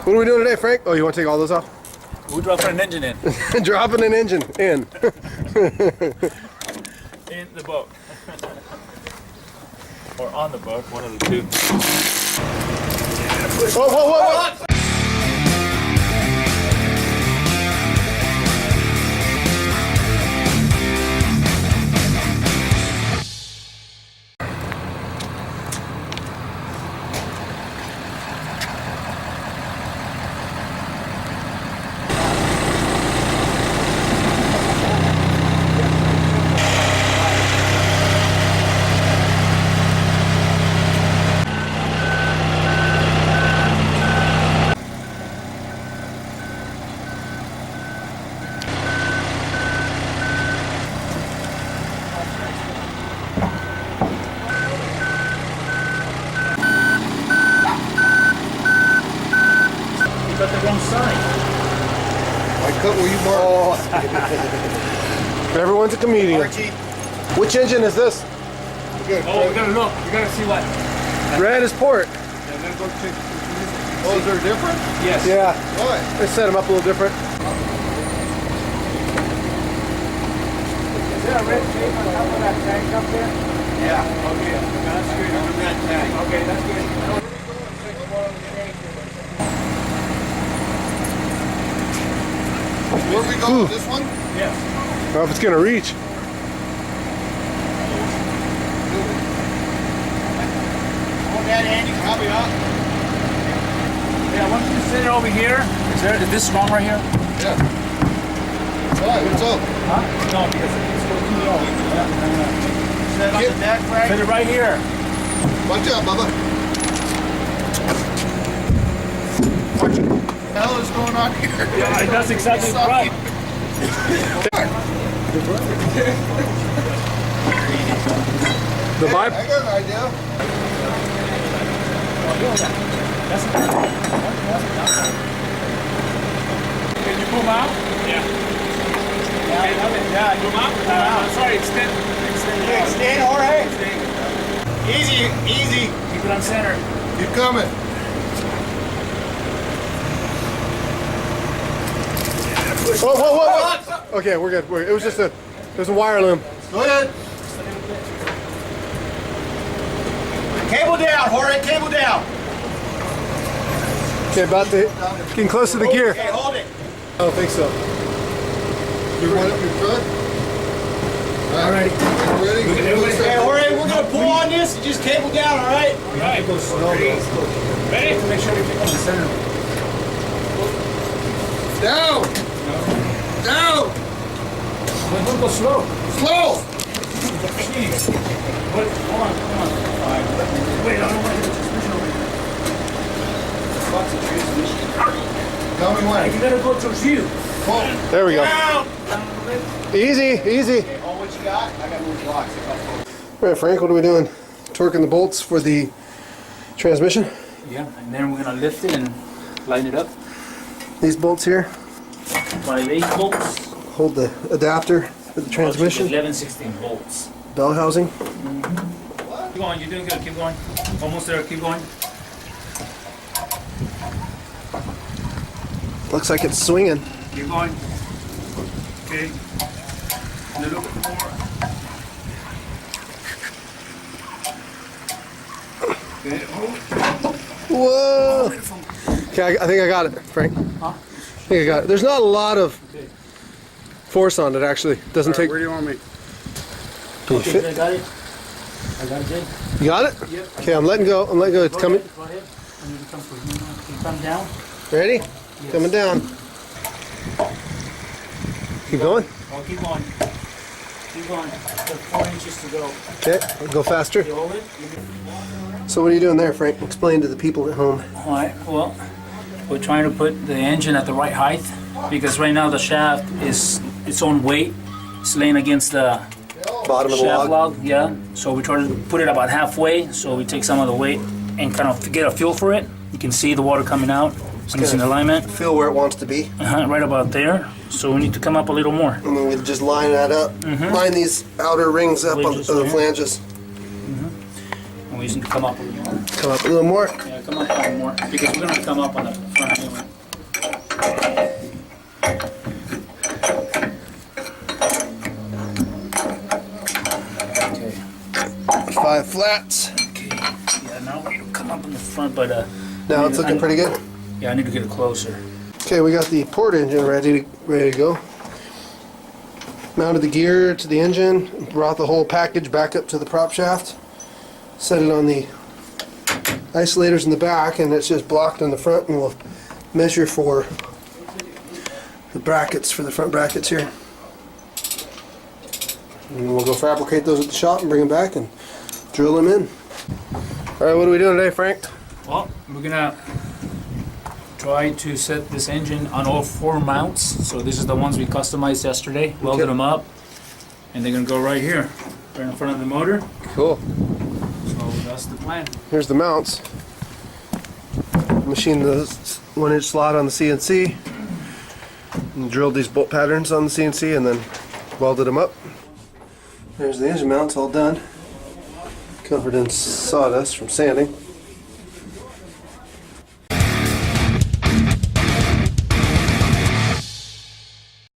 What are we doing today, Frank? Oh, you want to take all those off? We're dropping an engine in. Dropping an engine in. In the boat. Or on the boat, one of the two. Whoa, whoa, whoa, whoa! Got the wrong side. I cut where you marked. Everyone's a comedian. Archie. Which engine is this? Oh, we gotta look. We gotta see what. Red is port. Yeah, then go check. Oh, is there a difference? Yes. Yeah. Why? They set them up a little different. Is there a red tape on top of that tank up there? Yeah. Okay, that's good. Remember that tag. Okay, that's good. Where we go? This one? Yes. I don't know if it's gonna reach. Oh, that Andy, copy up. Yeah, I want you to sit it over here. Is this strong right here? Yeah. Why? What's up? Huh? No, because it's going too low. Set on the deck, Frank. Sit it right here. Watch out, Bubba. What the hell is going on here? Yeah, that's exactly right. The I vibe. got an idea. Can you boom out? Yeah. Yeah, boom out? Sorry, extend. Extend, Jorge. Easy, easy. Keep it on center. Keep coming. Whoa, whoa, whoa, whoa! Okay, we're good. It was just there's a wire loom. Go ahead. Cable down, Jorge, cable down. Okay, about to getting close to the gear. Okay, hold it. I don't think so. You want up your truck? All right. Ready? Hey, Jorge, we're gonna pull on this and just cable down, all right? All right. Go slow. Ready? Make sure you pick up the center. Down. Down. Don't go slow. Slow. Jeez. Hold on. Wait, I don't want to hit the transmission. Tell me You when. gotta go towards you. Pull. There we go. Down. Easy, easy. All what you got? I got more blocks. All right, Frank, what are we doing? Torquing the bolts for the transmission. Yeah, and then we're gonna lift it and line it up. These bolts here 5/8 bolts. hold the adapter for the transmission. 11/16 bolts. Bell housing. Keep going, you're doing good, keep going. Almost there, keep going. Looks like it's swinging. Keep going. Okay. A little bit more. Okay, hold. Whoa! Okay, I think I got it, Frank. Huh? I think I got it. There's not a lot of force on it, actually. Doesn't take. Where do you want me? Can you Okay, fit? I got it. I got it, Jay. You got it? Yep. Okay, I'm letting go. I'm letting go. It's coming. Go ahead. I need to come for you. Can you come down? Ready? Yes. Coming down. Keep going. Oh, keep going. Keep going. There's 4 inches to go. Okay, I'll go faster. You hold it. So what are you doing there, Frank? Explain to the people at home. All right. Well, we're trying to put the engine at the right height because right now the shaft is its own weight. It's laying against the Bottom of the shaft log. log. Yeah. So we try to put it about halfway. So we take some of the weight and kind of get a feel for it. You can see the water coming out. When it's in alignment. Feel where it wants to be. Right about there. So we need to come up a little more. And then we just line that up. Line these outer rings up Flanges, of the yeah. flanges. And we just need to come up a little more. Come up a little more. Yeah, come up a little more because we're gonna come up on the front anyway. Okay. 5 flats. Okay. Yeah, now it'll come up in the front, but Now it's looking pretty good. yeah, I need to get it closer. Okay, we got the port engine ready to go. Mounted the gear to the engine, brought the whole package back up to the prop shaft, set it on the isolators in the back, and it's just blocked in the front, and we'll measure for the brackets, for the front brackets here. And we'll go fabricate those at the shop and bring them back and drill them in. Alright, what are we doing today, Frank? Well, we're gonna try to set this engine on all 4 mounts. So this is the ones we customized yesterday, welded them up, and they're gonna go right here, right in front of the motor. Cool. So that's the plan. Here's the mounts. Machined the 1-inch slot on the CNC, and drilled these bolt patterns on the CNC, and then welded them up. There's the engine mounts all done, covered in sawdust from sanding.